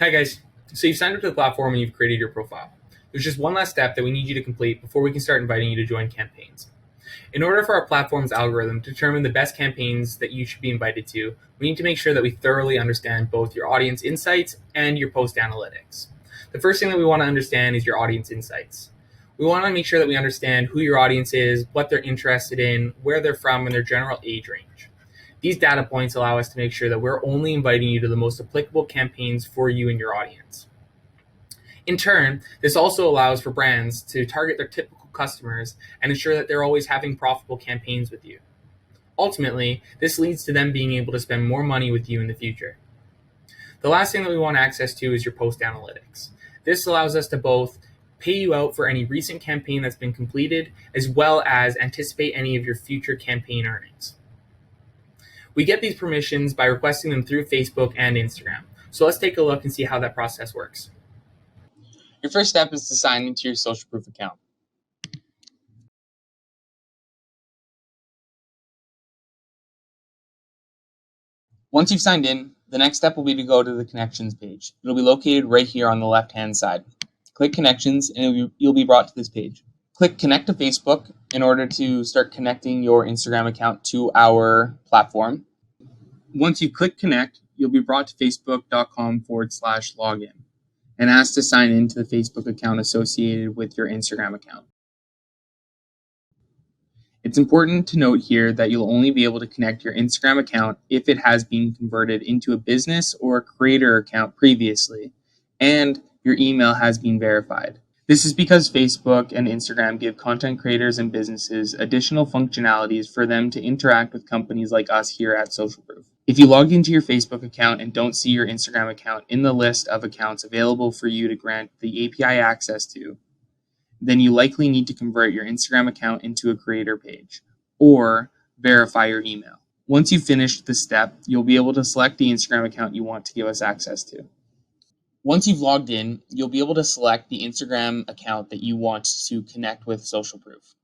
Hi guys. So you've signed up to the platform and you've created your profile. There's just one last step that we need you to complete before we can start inviting you to join campaigns. In order for our platform's algorithm to determine the best campaigns that you should be invited to, we need to make sure that we thoroughly understand both your audience insights and your post analytics. The first thing that we want to understand is your audience insights. We want to make sure that we understand who your audience is, what they're interested in, where they're from, and their general age range. These data points allow us to make sure that we're only inviting you to the most applicable campaigns for you and your audience. In turn, this also allows for brands to target their typical customers and ensure that they're always having profitable campaigns with you. Ultimately, this leads to them being able to spend more money with you in the future. The last thing that we want access to is your post analytics. This allows us to both pay you out for any recent campaign that's been completed, as well as anticipate any of your future campaign earnings. We get these permissions by requesting them through Facebook and Instagram. So let's take a look and see how that process works. Your first step is to sign into your Social Proof account. Once you've signed in, the next step will be to go to the Connections page. It'll be located right here on the left-hand side. Click Connections and you'll be brought to this page. Click Connect to Facebook in order to start connecting your Instagram account to our platform. Once you click Connect, you'll be brought to facebook.com/login and asked to sign into the Facebook account associated with your Instagram account. It's important to note here that you'll only be able to connect your Instagram account if it has been converted into a business or a creator account previously, and your email has been verified. This is because Facebook and Instagram give content creators and businesses additional functionalities for them to interact with companies like us here at Social Proof. If you log into your Facebook account and don't see your Instagram account in the list of accounts available for you to grant the API access to, then you likely need to convert your Instagram account into a creator page or verify your email. Once you've finished this step, you'll be able to select the Instagram account you want to give us access to. Once you've logged in, you'll be able to select the Instagram account that you want to connect with Social Proof.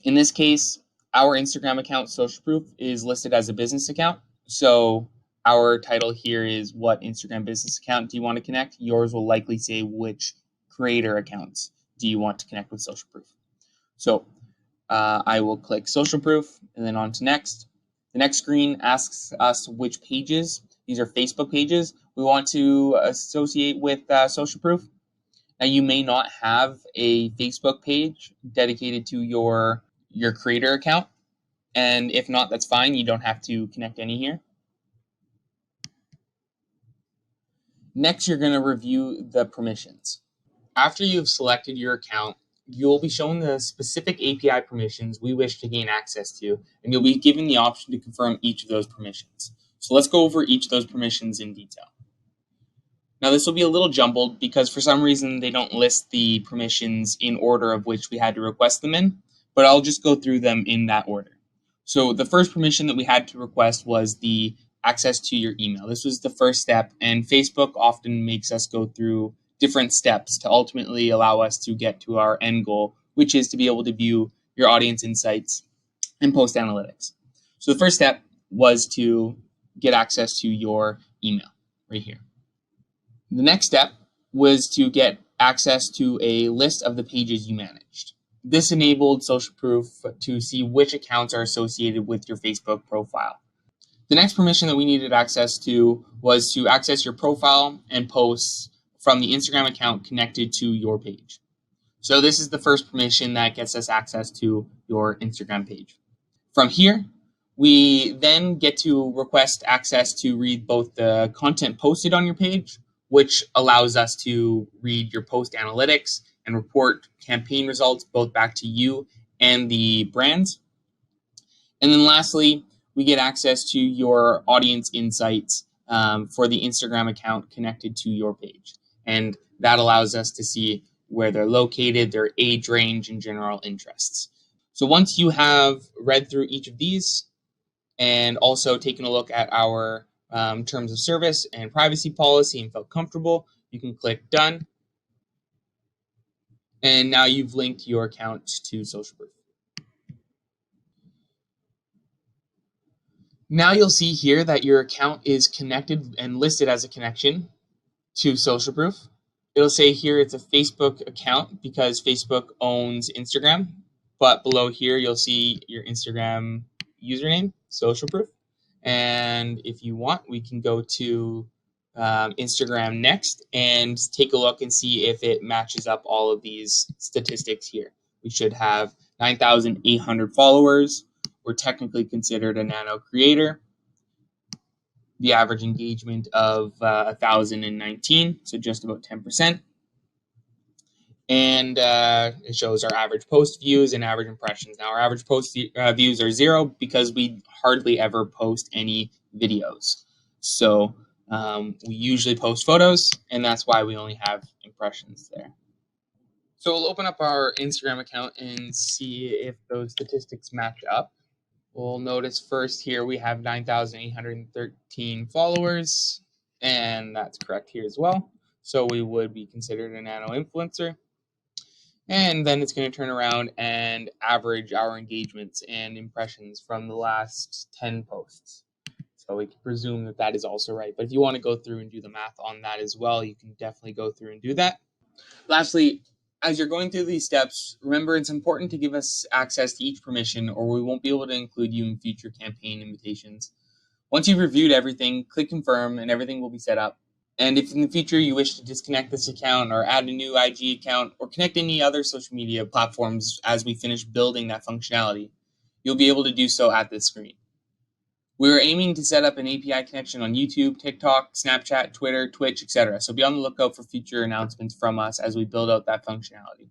In this case, our Instagram account, Social Proof, is listed as a business account. So our title here is what Instagram business account do you want to connect? Yours will likely say which creator accounts do you want to connect with Social Proof. So I will click Social Proof and then on to Next. The next screen asks us which pages, these are Facebook pages, we want to associate with Social Proof. Now you may not have a Facebook page dedicated to your creator account. And if not, that's fine. You don't have to connect any here. Next, you're going to review the permissions. After you've selected your account, you'll be shown the specific API permissions we wish to gain access to, and you'll be given the option to confirm each of those permissions. So let's go over each of those permissions in detail. Now this will be a little jumbled because for some reason they don't list the permissions in order of which we had to request them in, but I'll just go through them in that order. So the first permission that we had to request was the access to your email. This was the first step, and Facebook often makes us go through different steps to ultimately allow us to get to our end goal, which is to be able to view your audience insights and post analytics. So the first step was to get access to your email right here. The next step was to get access to a list of the pages you managed. This enabled Social Proof to see which accounts are associated with your Facebook profile. The next permission that we needed access to was to access your profile and posts from the Instagram account connected to your page. So this is the first permission that gets us access to your Instagram page. From here, we then get to request access to read both the content posted on your page, which allows us to read your post analytics and report campaign results both back to you and the brands. And then lastly, we get access to your audience insights for the Instagram account connected to your page. And that allows us to see where they're located, their age range, and general interests. So once you have read through each of these and also taken a look at our terms of service and privacy policy and felt comfortable, you can click Done. And now you've linked your account to Social Proof. Now you'll see here that your account is connected and listed as a connection. to social proof. It'll say here it's a Facebook account because Facebook owns Instagram, but below here you'll see your Instagram username, social proof. And if you want, we can go to Instagram next and take a look and see if it matches up all of these statistics here. We should have 9,800 followers. We're technically considered a nano creator. The average engagement of 1,019, so just about 10%. And it shows our average post views and average impressions. Now, our average post views are 0 because we hardly ever post any videos. So we usually post photos, and that's why we only have impressions there. So we'll open up our Instagram account and see if those statistics match up. We'll notice first here we have 9,813 followers, and that's correct here as well. So we would be considered a nano influencer. And then it's going to turn around and average our engagements and impressions from the last 10 posts. So we can presume that that is also right. But if you want to go through and do the math on that as well, you can definitely go through and do that. Lastly, as you're going through these steps, remember it's important to give us access to each permission or we won't be able to include you in future campaign invitations. Once you've reviewed everything, click confirm and everything will be set up. And if in the future you wish to disconnect this account or add a new IG account or connect any other social media platforms as we finish building that functionality, you'll be able to do so at this screen. We're aiming to set up an API connection on YouTube, TikTok, Snapchat, Twitter, Twitch, etc. So be on the lookout for future announcements from us as we build out that functionality.